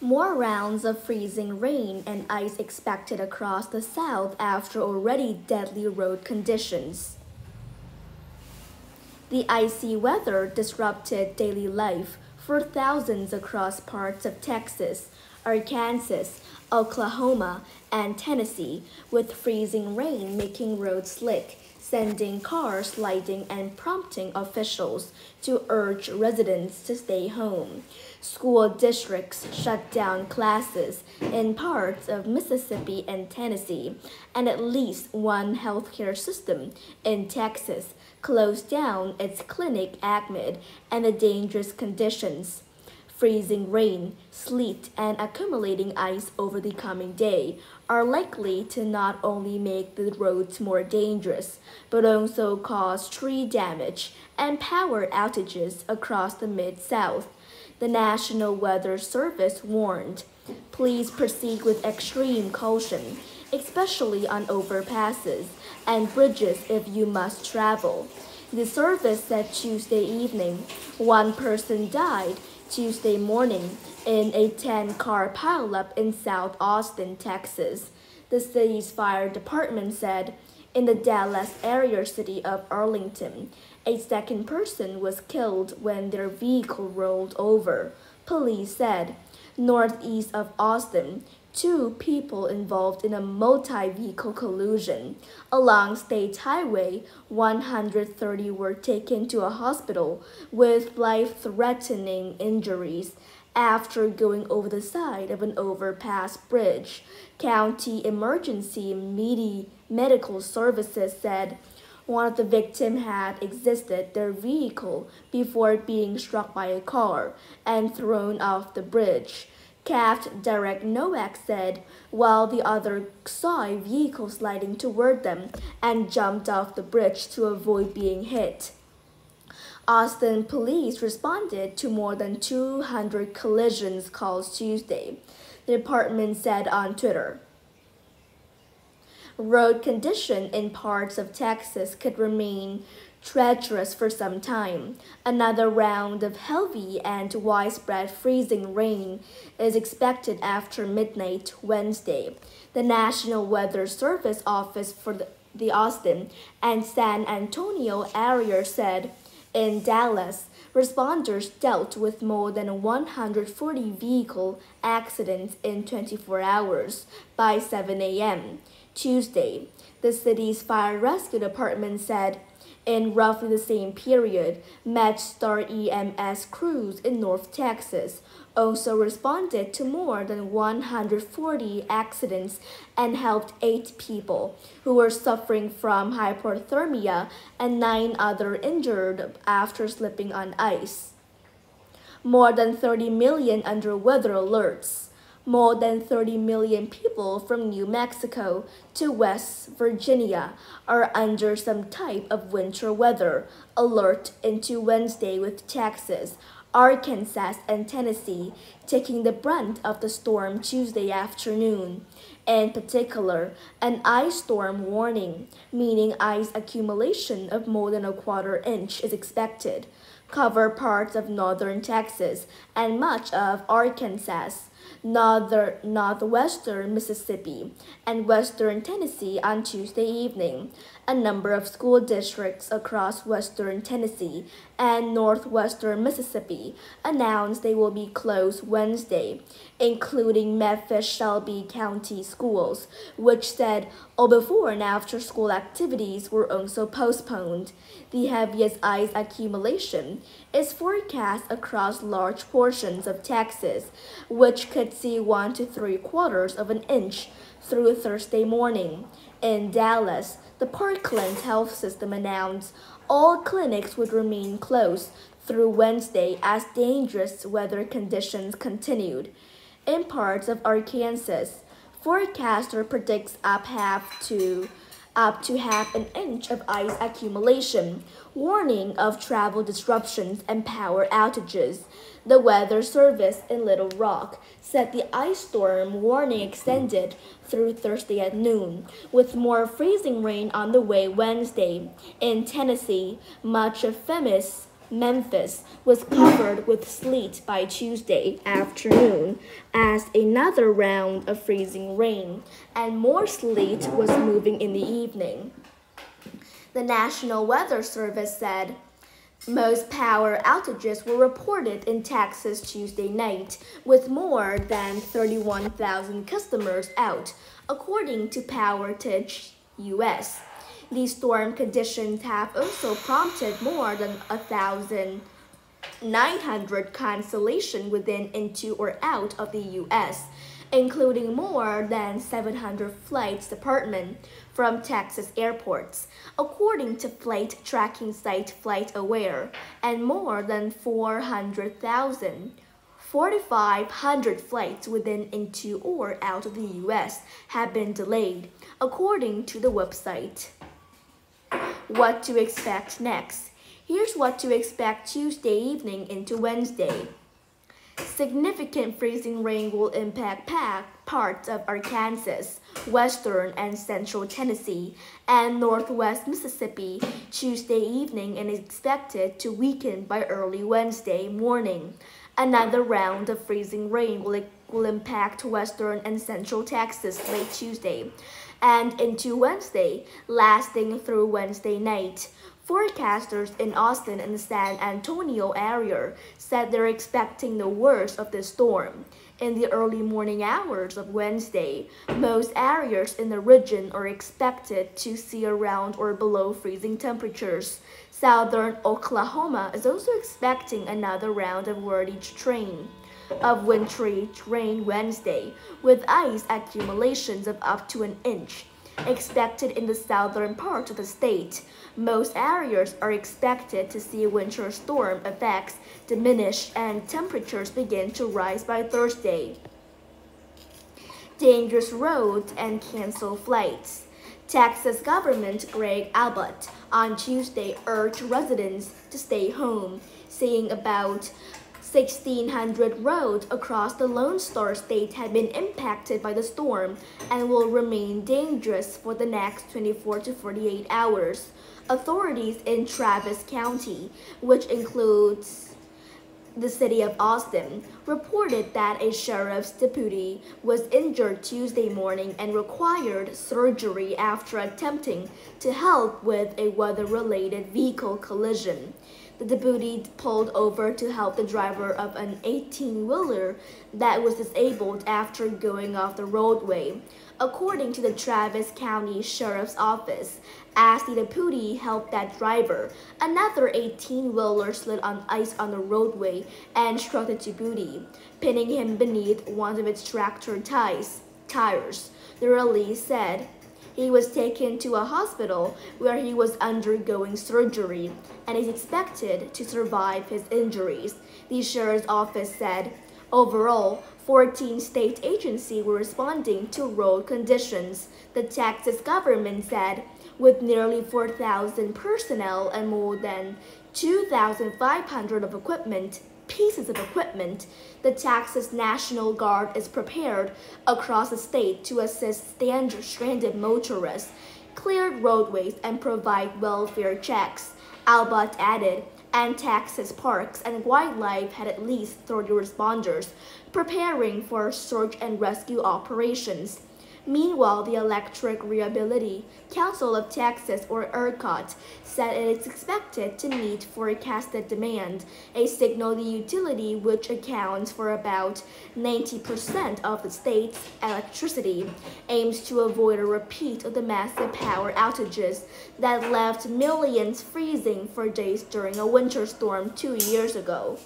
More rounds of freezing rain and ice expected across the South after already deadly road conditions. The icy weather disrupted daily life for thousands across parts of Texas, Arkansas, Oklahoma, and Tennessee, with freezing rain making roads slick, sending cars sliding and prompting officials to urge residents to stay home. School districts shut down classes in parts of Mississippi and Tennessee, and at least one healthcare system in Texas closed down its clinic amid and the dangerous conditions. Freezing rain, sleet, and accumulating ice over the coming day are likely to not only make the roads more dangerous, but also cause tree damage and power outages across the Mid-South. The National Weather Service warned, "Please proceed with extreme caution, especially on overpasses and bridges if you must travel." The service said Tuesday evening one person died Tuesday morning in a 10-car pileup in South Austin, Texas. The city's fire department said in the Dallas area city of Arlington, a second person was killed when their vehicle rolled over. Police said northeast of Austin, two people involved in a multi-vehicle collision along State Highway 130 were taken to a hospital with life-threatening injuries after going over the side of an overpass bridge. County Emergency Medical Services said one of the victims had exited their vehicle before being struck by a car and thrown off the bridge. CAFT Derek Nowak said, while the other saw a vehicle sliding toward them and jumped off the bridge to avoid being hit. Austin police responded to more than 200 collisions calls Tuesday, the department said on Twitter. Road conditions in parts of Texas could remain treacherous for some time. Another round of heavy and widespread freezing rain is expected after midnight Wednesday. The National Weather Service office for the Austin and San Antonio area said in Dallas, responders dealt with more than 140 vehicle accidents in 24 hours by 7 a.m. Tuesday. The city's fire rescue department said in roughly the same period, MedStar EMS crews in North Texas also responded to more than 140 accidents and helped 8 people who were suffering from hypothermia and 9 others injured after slipping on ice. More than 30 million under weather alerts. More than 30 million people from New Mexico to West Virginia are under some type of winter weather alert into Wednesday, with Texas, Arkansas, and Tennessee taking the brunt of the storm Tuesday afternoon. In particular, an ice storm warning, meaning ice accumulation of more than a quarter inch, is expected, cover parts of northern Texas and much of Arkansas, northwestern Mississippi, and western Tennessee on Tuesday evening. A number of school districts across western Tennessee and northwestern Mississippi announced they will be closed Wednesday, including Memphis-Shelby County Schools, which said all before and after school activities were also postponed. The heaviest ice accumulation is forecast across large portions of Texas, which could see 1 to 3/4 of an inch through Thursday morning. In Dallas, the Parkland Health System announced all clinics would remain closed through Wednesday as dangerous weather conditions continued. In parts of Arkansas, forecaster predicts up to half an inch of ice accumulation, warning of travel disruptions and power outages. The Weather Service in Little Rock said the ice storm warning extended through Thursday at noon, with more freezing rain on the way Wednesday. In Tennessee, much of famous Memphis was covered with sleet by Tuesday afternoon as another round of freezing rain, and more sleet was moving in the evening. The National Weather Service said most power outages were reported in Texas Tuesday night, with more than 31,000 customers out, according to PowerTouch US. These storm conditions have also prompted more than 1,900 cancellations within, into, or out of the U.S., including more than 700 flights departed from Texas airports, according to flight tracking site FlightAware, and more than 4,500 flights within, into, or out of the U.S. have been delayed, according to the website. What to expect next? Here's what to expect Tuesday evening into Wednesday. Significant freezing rain will impact parts of Arkansas, western and central Tennessee, and northwest Mississippi Tuesday evening and is expected to weaken by early Wednesday morning. Another round of freezing rain will impact western and central Texas late Tuesday and into Wednesday, lasting through Wednesday night. Forecasters in Austin and the San Antonio area said they're expecting the worst of the storm. In the early morning hours of Wednesday, most areas in the region are expected to see around or below freezing temperatures. Southern Oklahoma is also expecting another round of wintry rain Wednesday, with ice accumulations of up to an inch expected in the southern part of the state. Most areas are expected to see winter storm effects diminish and temperatures begin to rise by Thursday. Dangerous roads and cancel flights. Texas Governor Greg Abbott on Tuesday urged residents to stay home, saying about 1,600 roads across the Lone Star State have been impacted by the storm and will remain dangerous for the next 24 to 48 hours. Authorities in Travis County, which includes the city of Austin, reported that a sheriff's deputy was injured Tuesday morning and required surgery after attempting to help with a weather-related vehicle collision. The deputy pulled over to help the driver of an 18-wheeler that was disabled after going off the roadway, according to the Travis County Sheriff's Office. As the deputy helped that driver, another 18-wheeler slid on ice on the roadway and struck the deputy, pinning him beneath one of its tractor tires. The release said he was taken to a hospital where he was undergoing surgery and is expected to survive his injuries, the sheriff's office said. Overall, 14 state agencies were responding to road conditions, the Texas government said, with nearly 4,000 personnel and more than 2,500 pieces of equipment. The Texas National Guard is prepared across the state to assist stranded motorists, clear roadways, and provide welfare checks, Abbott added, and Texas Parks and Wildlife had at least 30 responders preparing for search and rescue operations. Meanwhile, the Electric Reliability Council of Texas, or ERCOT, said it is expected to meet forecasted demand, a signal the utility, which accounts for about 90% of the state's electricity, aims to avoid a repeat of the massive power outages that left millions freezing for days during a winter storm 2 years ago.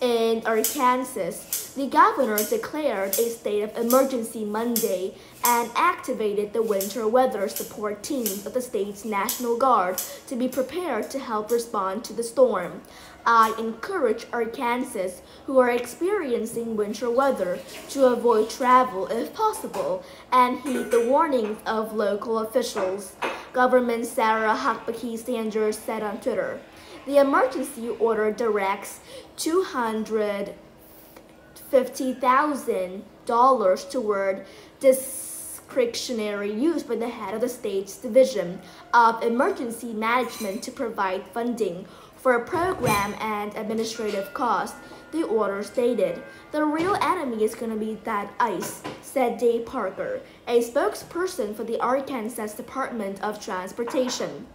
In Arkansas, the governor declared a state of emergency Monday and activated the winter weather support teams of the state's National Guard to be prepared to help respond to the storm. I encourage Arkansans who are experiencing winter weather to avoid travel if possible and heed the warnings of local officials, Governor Sarah Huckabee Sanders said on Twitter. The emergency order directs $250,000 toward discretionary use by the head of the state's Division of Emergency Management to provide funding For program and administrative costs, the order stated, "The real enemy is going to be that ice," said Dave Parker, a spokesperson for the Arkansas Department of Transportation.